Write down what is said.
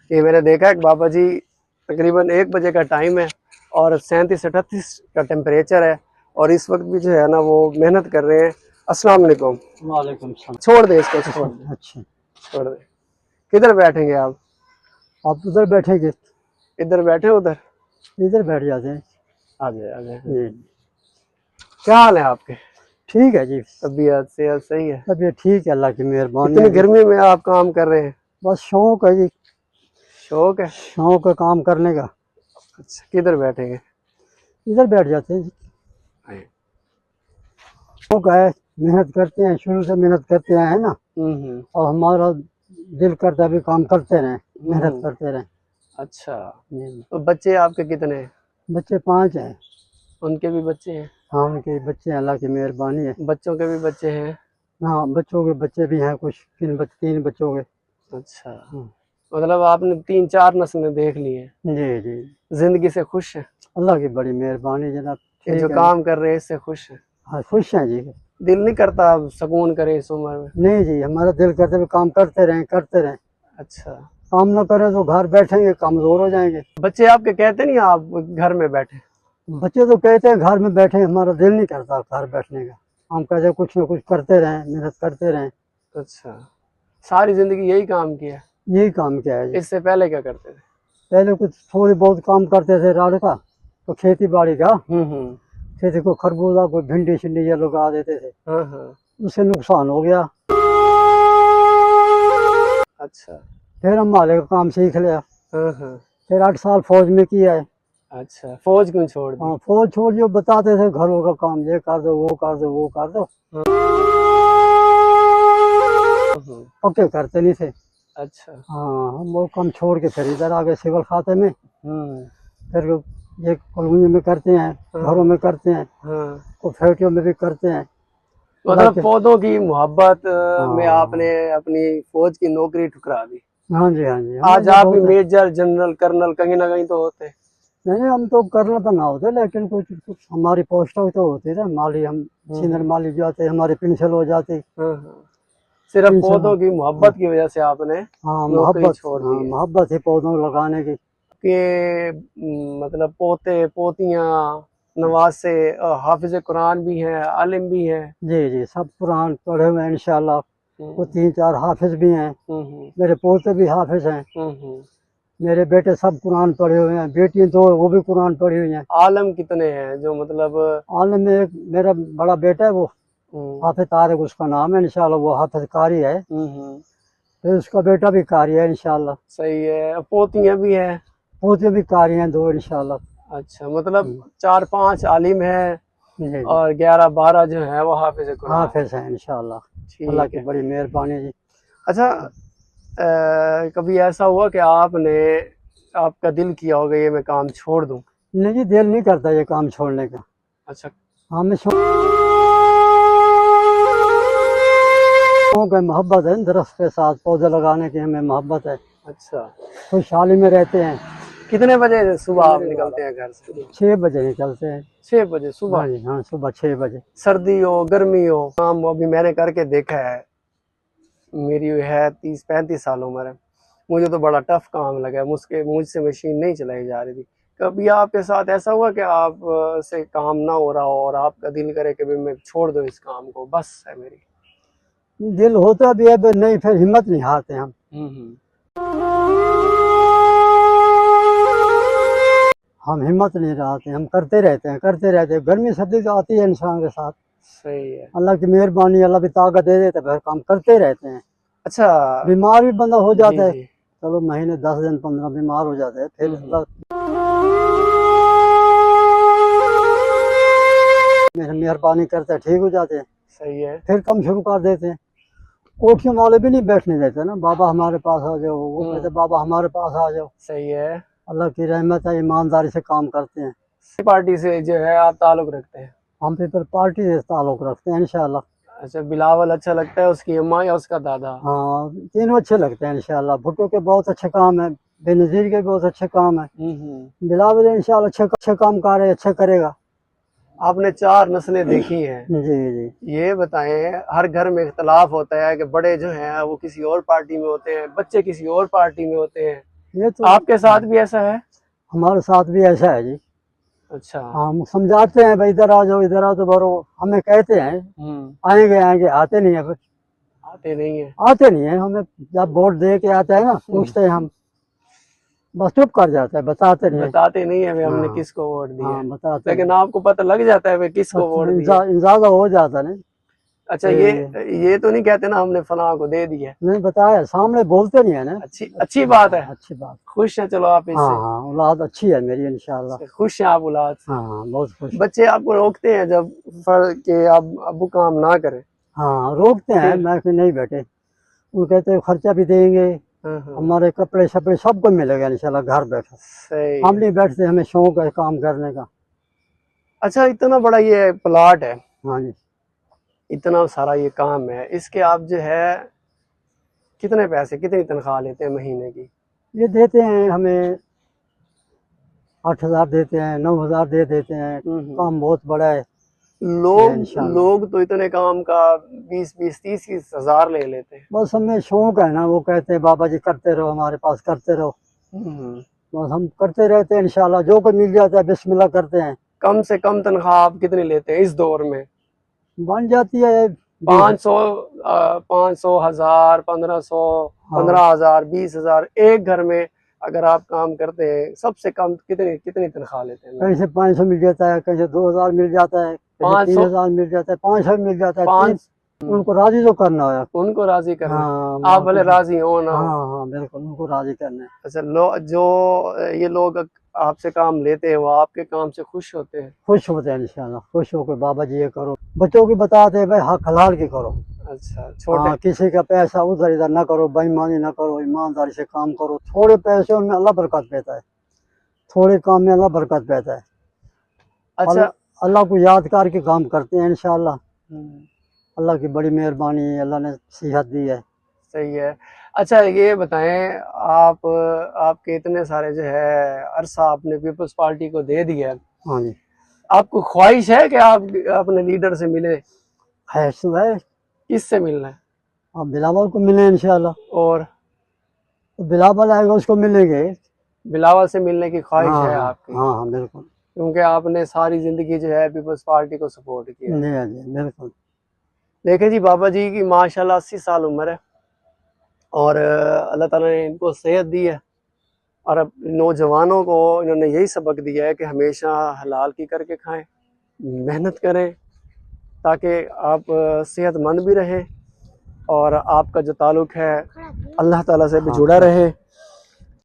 کہ میں نے دیکھا کہ بابا جی تقریباً 1 بجے کا ٹائم ہے اور 37-38 کا ٹیمپریچر ہے، اور اس وقت بھی جو ہے نا وہ محنت کر رہے ہیں۔ السلام علیکم۔ وعلیکم السلام۔ چھوڑ دیں اس کو، چھوڑ دیں، اچھا، چھوڑ دیں۔ کدھر بیٹھیں گے آپ؟ آپ ادھر بیٹھیں گے؟ ادھر بیٹھے، ادھر ادھر بیٹھ جاتے ہیں۔ آ جائے، آ جائے۔ جی، کیا حال ہے آپ کے؟ ٹھیک ہے جی، طبیعت صحت صحیح ہے؟ طبیعت ٹھیک ہے، اللہ کی مہربانی ہے اتنی جی۔ گرمی میں آپ کام کر رہے ہیں؟ بس شوق ہے جی، شوق ہے؟ شوق ہے کام کرنے کا۔ اچھا، کدھر بیٹھیں گے؟ ادھر بیٹھ جاتے ہیں جی، شوق ہے، محنت کرتے ہیں، شروع سے محنت کرتے ہیں نا، اور ہمارا دل کرتا ہے بھی کام کرتے رہیں، محنت کرتے رہیں۔ اچھا، جی، تو بچے آپ کے کتنے ہیں؟ بچے 5 ہیں۔ ان کے بھی بچے ہیں؟ ہاں، ان کے بچے ہیں، اللہ کی مہربانی ہے۔ بچوں کے بھی بچے ہیں؟ ہاں، بچوں کے بچے بھی ہیں کچھ، 3 بچوں کے۔ اچھا، مطلب آپ نے 3-4 نسلیں دیکھ لی ہیں۔ جی جی، زندگی سے خوش ہیں؟ اللہ کی بڑی مہربانی جناب، کہ جو ٹھیک ہے۔ کام کر رہے ہیں اس سے خوش ہیں؟ ہاں، خوش ہیں جی۔ دل نہیں کرتا آپ سکون کریں اس عمر میں؟ نہیں جی، ہمارا دل کرتے ہوئے کام کرتے رہیں، کرتے رہیں۔ اچھا، کام نہ کریں تو گھر بیٹھیں گے، کمزور ہو جائیں گے۔ بچے آپ کے کہتے نہیں آپ گھر میں بیٹھے؟ بچے تو کہتے ہیں گھر میں بیٹھیں، ہمارا دل نہیں کرتا گھر بیٹھنے کا، ہم کہتے ہیں کچھ نہ کچھ کرتے رہیں، محنت کرتے رہیں۔ اچھا، ساری زندگی یہی کام کیا؟ یہی کام کیا ہے جی۔ اس سے پہلے کیا کرتے تھے؟ پہلے کچھ تھوڑی بہت کام کرتے تھے راڑ کا، تو کھیتی باڑی کا، کھیتی کو خربوزہ کو بھنڈی شنڈی یہ لگا دیتے تھے، اس سے نقصان ہو گیا۔ اچھا، پھر ہم مالے کا کام سیکھ لیا، پھر 8 سال فوج میں کیا ہے۔ اچھا، فوج کیوں چھوڑ دی؟ ہاں، فوج چھوڑ جو بتاتے تھے گھروں کا کام، یہ کر دو، وہ کر دو، وہ کر دو، پکے کرتے نہیں تھے۔ اچھا، ہاں، ہم وہ کام چھوڑ کے پھر ادھر آ گئے سول کھاتے میں، پھر یہ کالونی میں کرتے ہیں، گھروں میں کرتے ہیں، اور فیکٹریوں میں بھی کرتے ہیں۔ مطلب پودوں کی محبت میں آپ نے اپنی فوج کی نوکری ٹھکرا دی۔ ہاں جی، ہاں جی۔ آج آپ بھی میجر جنرل کرنل کہیں نہ کہیں تو ہوتے؟ نہیں، ہم تو کرنا تو نہ ہوتے، لیکن کچھ ہماری پوسٹوں تو ہوتی نا، مالی، ہم سینئر مالی جو آتے ہماری پنشن ہو جاتی۔ صرف پودوں کی محبت کی وجہ سے آپ نے نوکری چھوڑ دی؟ محبت ہے پودوں لگانے کی۔ کہ مطلب پوتے پوتیاں نواسے حافظ قرآن بھی ہیں، عالم بھی ہیں؟ جی جی، سب قرآن پڑھے ہوئے ہیں انشاءاللہ، وہ 3-4 حافظ بھی ہیں، میرے پوتے بھی حافظ ہیں، میرے بیٹے سب قرآن پڑھے ہوئے ہیں، بیٹی تو وہ بھی قرآن پڑھی ہوئی ہیں۔ عالم کتنے ہیں جو مطلب؟ عالم میں ایک میرا بڑا بیٹا ہے، وہ حافظ طارق اس کا نام ہے، انشاءاللہ وہ حافظ قاری ہے، پھر اس کا بیٹا بھی قاری ہے انشاءاللہ۔ صحیح ہے، پوتیاں بھی ہیں؟ پوتے بھی قاری ہیں 2 انشاءاللہ۔ اچھا، مطلب 4-5 عالم ہیں اور 11-12 جو ہیں وہ حافظ قرآن حافظ ہیں انشاءاللہ، اللہ کی بڑی مہربانی جی۔ اچھا، کبھی ایسا ہوا کہ آپ کا دل کیا ہوگا یہ میں کام چھوڑ دوں؟ نہیں جی، دل نہیں کرتا یہ کام چھوڑنے کا۔ اچھا، ہمیں شوق ہے، محبت ہے درخت کے ساتھ، پودے لگانے کی ہمیں محبت ہے۔ اچھا، خوشحالی میں رہتے ہیں۔ کتنے بجے صبح آپ نکلتے ہیں گھر سے؟ 6 بجے نکلتے ہیں۔ 6 بجے صبح؟ ہاں جی، ہاں، صبح 6 بجے۔ سردی ہو گرمی ہو، کام ابھی میں نے کر کے دیکھا ہے، میری ہے 30-35 سال عمر ہے، مجھے تو بڑا ٹف کام لگا ہے، مجھ سے مشین نہیں چلائی جا رہی تھی۔ کبھی آپ کے ساتھ ایسا ہوا کہ آپ سے کام نہ ہو رہا ہو اور آپ کا دل کرے کہ میں چھوڑ دوں اس کام کو، بس ہے میری؟ دل ہوتا بھی ہے، نہیں، پھر ہمت نہیں ہارتے ہم، ہمت نہیں ہارتے، ہم کرتے رہتے ہیں، گرمی سردی تو آتی ہے انسان کے ساتھ۔ صحیح ہے، اللہ کی مہربانی، اللہ بھی طاقت دے دیتے، پھر کام کرتے رہتے ہیں۔ اچھا، بیمار بھی بندہ ہو جاتا ہے، چلو مہینے 10 دن 15 بیمار ہو جاتے ہیں، پھر اللہ مہربانی کرتا ہے، ٹھیک ہو جاتے ہیں۔ صحیح ہے، پھر کم شروع کر دیتے ہیں۔ کوٹھیوں والے بھی نہیں بیٹھنے دیتے نا، بابا ہمارے پاس آ جاؤ، وہ کہتے بابا ہمارے پاس آ جاؤ۔ صحیح ہے، اللہ کی رحمت ہے، ایمانداری سے کام کرتے ہیں۔ پارٹی سے جو ہے آپ تعلق رکھتے ہیں؟ ہم پیپل پارٹی سے تعلق رکھتے ہیں انشاءاللہ۔ اچھا، بلاول اچھا لگتا ہے، اس کی اماں یا اس کا دادا؟ ہاں، تینوں اچھے لگتے ہیں انشاءاللہ۔ بھٹو کے بہت اچھے کام ہیں، بے نظیر کے بہت اچھے کام ہیں، بلاول انشاءاللہ اچھے کام کر رہے ہیں، اچھا کرے گا۔ آپ نے 4 نسلیں دیکھی ہیں، جی جی، یہ بتائیں ہر گھر میں اختلاف ہوتا ہے کہ بڑے جو ہیں وہ کسی اور پارٹی میں ہوتے ہیں، بچے کسی اور پارٹی میں ہوتے ہیں، یہ تو آپ کے ساتھ بھی ایسا ہے؟ ہمارے ساتھ بھی ایسا ہے جی. اچھا. ہم سمجھاتے ہیں بھائی ادھر آ جاؤ ادھر آ جاؤ برو، ہمیں کہتے ہیں آئیں گے آتے نہیں ہیں، پھر آتے نہیں ہیں. آتے نہیں ہیں. ہمیں جب ووٹ دے کے آتا ہے نا پوچھتے ہیں ہم، بس چپ کر جاتا ہے، بتاتے نہیں ہیں. بتاتے نہیں ہیں ہم نے ہاں. کس کو ووٹ دیا ہاں ہے، بتاتے لیکن آپ کو پتہ لگ جاتا ہے کس کو ووٹ دیا ہے. اندازہ ہو جاتا نہیں. اچھا یہ تو نہیں کہتے نا ہم نے فلاں کو دے دیا. نہیں بتایا، سامنے بولتے نہیں ہے نا. اچھی بات ہے. اچھی بات. خوش ہیں چلو آپ اس ہاں سے. ہاں اولاد اچھی ہے میری انشاءاللہ. خوش ہیں آپ اولاد سے. ہاں بہت خوش. بچے آپ کو روکتے ہیں جب کہ آپ ابو کام نہ کریں؟ ہاں روکتے ہیں، میں کہ نہیں بیٹے، وہ کہتے ہیں خرچہ بھی دیں گے، ہمارے کپڑے شپڑے سب کو ملے گا انشاءاللہ گھر بیٹھے. صحیح. ہم نہیں بیٹھتے، ہمیں شوق ہے کام کرنے کا. اچھا اتنا بڑا یہ پلاٹ ہے، ہاں جی. اتنا سارا یہ کام ہے، اس کے آپ جو ہے کتنے پیسے کتنی تنخواہ لیتے ہیں مہینے کی؟ یہ دیتے ہیں ہمیں 8,000 دیتے ہیں، 9,000 دے دیتے ہیں. کام بہت بڑا ہے. لوگ تو اتنے کام کا 20-30 ہزار لے لیتے ہیں. بس ہمیں شوق ہے نا، وہ کہتے ہیں بابا جی کرتے رہو ہمارے پاس، کرتے رہو. بس ہم کرتے رہتے ہیں انشاءاللہ، جو کوئی مل جاتا ہے بسم اللہ کرتے ہیں. کم سے کم تنخواہ آپ کتنی لیتے ہیں اس دور میں؟ بن جاتی ہے 500، 1,000، 1,500، 15,000، 20,000. ایک گھر میں اگر آپ کام کرتے ہیں سب سے کم کتنی تنخواہ لیتے ہیں؟ کہیں سے 500 مل جاتا ہے، کہیں سے 2,000 مل جاتا ہے، کہیں سے 3,000 مل جاتا ہے، 500 مل جاتا ہے. ان کو راضی تو کرنا ہے. ان کو راضی کرنا. ہاں آپ بھلے راضی ہو نا. ہاں ہاں بالکل ان کو راضی کرنا ہے. اچھا جو یہ لوگ آپ سے کام لیتے ہیں وہ آپ کے کام سے خوش ہوتے ہیں؟ خوش ہوتے ہیں انشاءاللہ، خوش ہو کے بابا جی یہ کرو. بچوں کی بتاتے ہیں بھائی حق حلال کی کرو. اچھا چھوٹے. کسی کا پیسہ ادھر ادھر نہ کرو، بے ایمانی نہ کرو، ایمانداری سے کام کرو. تھوڑے پیسے میں اللہ برکت دیتا ہے، تھوڑے کام میں اللہ برکت دیتا ہے. اچھا اللہ کو یاد کر کے کام کرتے ہیں انشاءاللہ. اللہ کی بڑی مہربانی ہے، اللہ نے صحت دی ہے. صحیح ہے. اچھا یہ بتائیں آپ کے اتنے سارے جو ہے عرصہ آپ نے پیپلز پارٹی کو دے دیا ہے. ہاں جی. آپ کو خواہش ہے کہ آپ اپنے لیڈر سے ملے؟ خواہش تو ہے. کس سے ملنا ہے؟ آپ بلاول کو ملیں انشاءاللہ. اور بلاول آئے گا اس کو ملیں گے. بلاول سے ملنے کی خواہش ہے آپ کی؟ ہاں ہاں بالکل. کیونکہ آپ نے ساری زندگی جو ہے پیپلز پارٹی کو سپورٹ کیا. جی بالکل. دیکھیں جی بابا جی کی ماشاءاللہ 80 سال عمر ہے، اور اللہ تعالیٰ نے ان کو صحت دی ہے، اور اب نوجوانوں کو انہوں نے یہی سبق دیا ہے کہ ہمیشہ حلال کی کر کے کھائیں، محنت کریں تاکہ آپ صحت مند بھی رہیں، اور آپ کا جو تعلق ہے اللہ تعالیٰ سے بھی جڑا رہے.